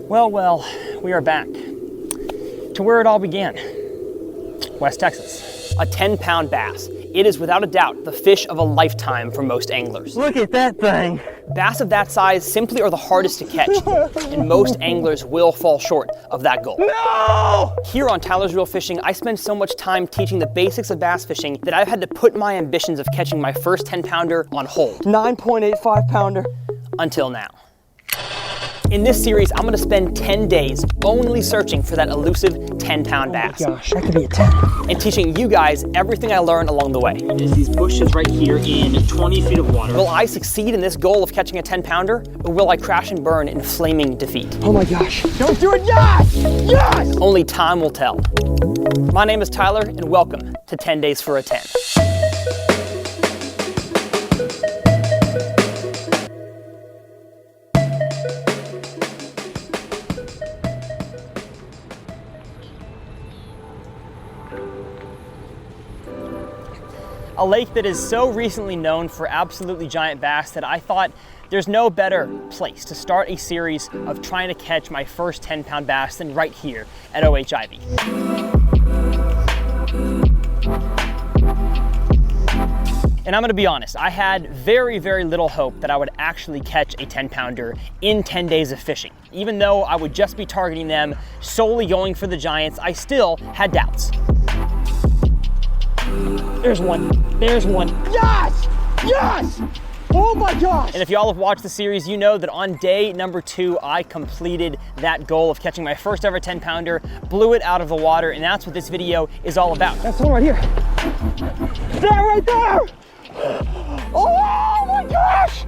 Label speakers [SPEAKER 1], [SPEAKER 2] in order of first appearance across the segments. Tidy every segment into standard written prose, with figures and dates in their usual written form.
[SPEAKER 1] Well, we are back to where it all began, West Texas. A 10-pound bass. It is without a doubt the fish of a lifetime for most anglers.
[SPEAKER 2] Look at that thing.
[SPEAKER 1] Bass of that size simply are the hardest to catch, and most anglers will fall short of that goal.
[SPEAKER 2] No!
[SPEAKER 1] Here on Tyler's Reel Fishing, I spend so much time teaching the basics of bass fishing that I've had to put my ambitions of catching my first 10-pounder on hold.
[SPEAKER 2] 9.85 pounder.
[SPEAKER 1] Until now. In this series, I'm gonna spend 10 days only searching for that elusive 10-pound bass.
[SPEAKER 2] Oh my gosh, that could be a 10.
[SPEAKER 1] And teaching you guys everything I learned along the way. There's these bushes right here in 20 feet of water. Will I succeed in this goal of catching a 10-pounder, or will I crash and burn in flaming defeat?
[SPEAKER 2] Oh my gosh, don't do it, yes! Yes!
[SPEAKER 1] Only time will tell. My name is Tyler, and welcome to 10 Days for a 10. A lake that is so recently known for absolutely giant bass that I thought there's no better place to start a series of trying to catch my first 10-pound bass than right here at OHIV. And I'm gonna be honest, I had very, very little hope that I would actually catch a 10-pounder in 10 days of fishing. Even though I would just be targeting them, solely going for the giants, I still had doubts. There's one. There's one.
[SPEAKER 2] Yes! Yes! Oh my gosh!
[SPEAKER 1] And if y'all have watched the series, you know that on day number 2, I completed that goal of catching my first ever 10-pounder, blew it out of the water, and that's what this video is all about.
[SPEAKER 2] That's one right here. That right there! Oh my gosh!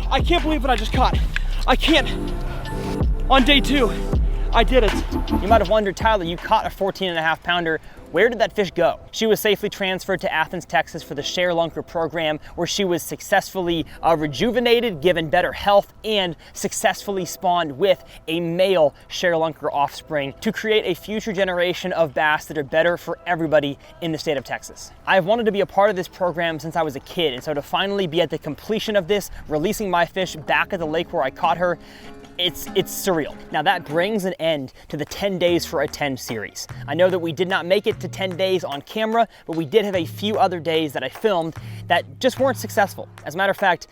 [SPEAKER 1] I can't believe what I just caught. I can't. On day 2, I did it. You might have wondered, Tyler, you caught a 14.5 pounder. Where did that fish go? She was safely transferred to Athens, Texas for the Sharelunker Program, where she was successfully rejuvenated, given better health, and successfully spawned with a male Sharelunker offspring to create a future generation of bass that are better for everybody in the state of Texas. I've wanted to be a part of this program since I was a kid, and so to finally be at the completion of this, releasing my fish back at the lake where I caught her, it's surreal. Now that brings an end to the 10 Days for a 10 series. I know that we did not make it to 10 days on camera, but we did have a few other days that I filmed that just weren't successful. As a matter of fact,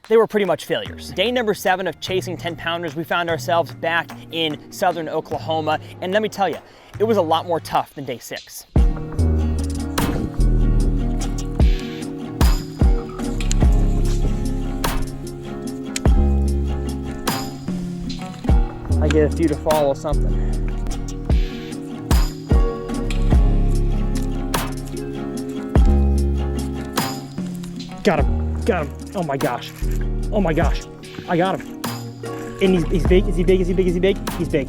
[SPEAKER 1] they were pretty much failures. Day number 7 of chasing 10-pounders, we found ourselves back in southern Oklahoma, and let me tell you, it was a lot more tough than day 6. I get a few to follow something. Got him, got him. Oh my gosh. Oh my gosh, I got him. And he's big, is he big, is he big, is he big? He's big.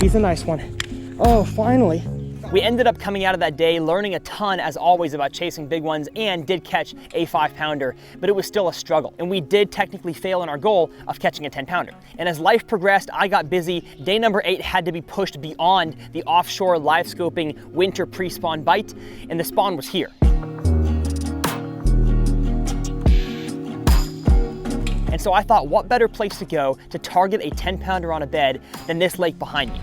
[SPEAKER 1] He's a nice one. Oh, finally. We ended up coming out of that day learning a ton, as always, about chasing big ones, and did catch a 5-pounder, but it was still a struggle. And we did technically fail in our goal of catching a 10-pounder. And as life progressed, I got busy. Day number 8 had to be pushed beyond the offshore live scoping winter pre-spawn bite, and the spawn was here. And so I thought, what better place to go to target a 10-pounder on a bed than this lake behind me?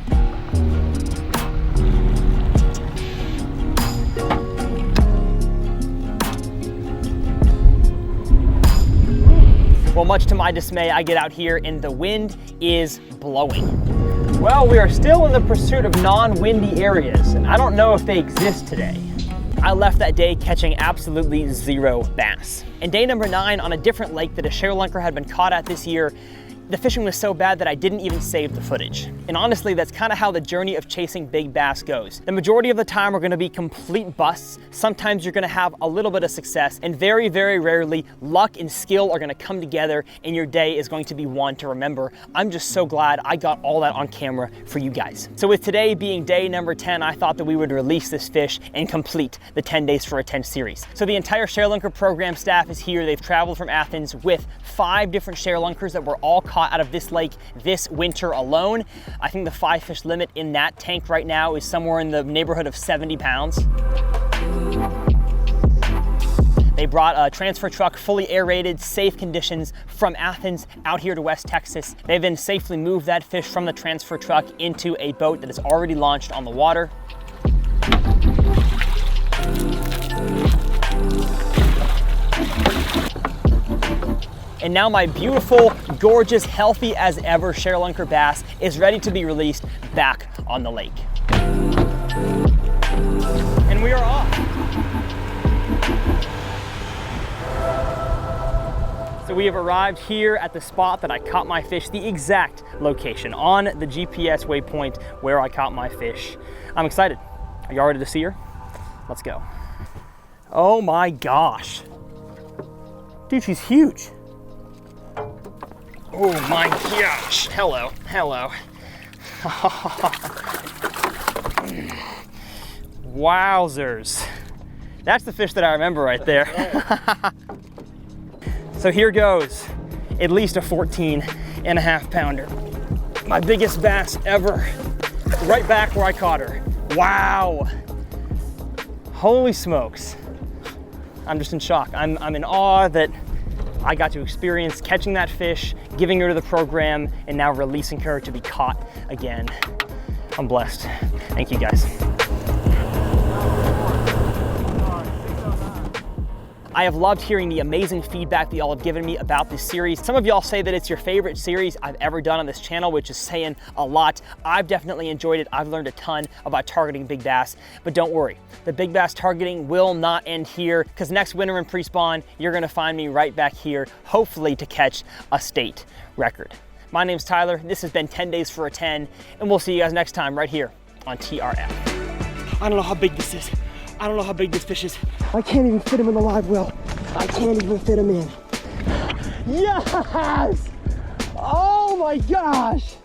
[SPEAKER 1] Well, much to my dismay, I get out here and the wind is blowing. Well, we are still in the pursuit of non-windy areas, and I don't know if they exist today. I left that day catching absolutely 0 bass. And day number 9 on a different lake that a Sharelunker had been caught at this year, the fishing was so bad that I didn't even save the footage. And honestly, that's kind of how the journey of chasing big bass goes. The majority of the time are gonna be complete busts. Sometimes you're gonna have a little bit of success, and very, very rarely, luck and skill are gonna come together and your day is going to be one to remember. I'm just so glad I got all that on camera for you guys. So with today being day number 10, I thought that we would release this fish and complete the 10 Days for a 10 series. So the entire Sharelunker Program staff is here. They've traveled from Athens with 5 different Sharelunkers that were all caught out of this lake this winter alone. I think the 5-fish limit in that tank right now is somewhere in the neighborhood of 70 pounds. They brought a transfer truck, fully aerated, safe conditions, from Athens out here to West Texas. They've then safely moved that fish from the transfer truck into a boat that is already launched on the water. And now my beautiful, gorgeous, healthy as ever Sharelunker bass is ready to be released back on the lake. And we are off. So we have arrived here at the spot that I caught my fish, the exact location on the GPS waypoint where I caught my fish. I'm excited. Are y'all ready to see her? Let's go. Oh my gosh. Dude, she's huge. Oh my gosh. Hello, hello. Wowzers. That's the fish that I remember right there. So here goes, at least a 14.5 pounder. My biggest bass ever, right back where I caught her. Wow. Holy smokes. I'm just in shock. I'm in awe that I got to experience catching that fish, giving her to the program, and now releasing her to be caught again. I'm blessed. Thank you guys. I have loved hearing the amazing feedback that y'all have given me about this series. Some of y'all say that it's your favorite series I've ever done on this channel, which is saying a lot. I've definitely enjoyed it. I've learned a ton about targeting big bass, but don't worry. The big bass targeting will not end here, because next winter in pre-spawn, you're gonna find me right back here, hopefully to catch a state record. My name's Tyler. This has been 10 Days for a 10, and we'll see you guys next time right here on TRF. I don't know how big this is. I don't know how big this fish is. I can't even fit him in the live well. I can't even fit him in. Yes! Oh my gosh!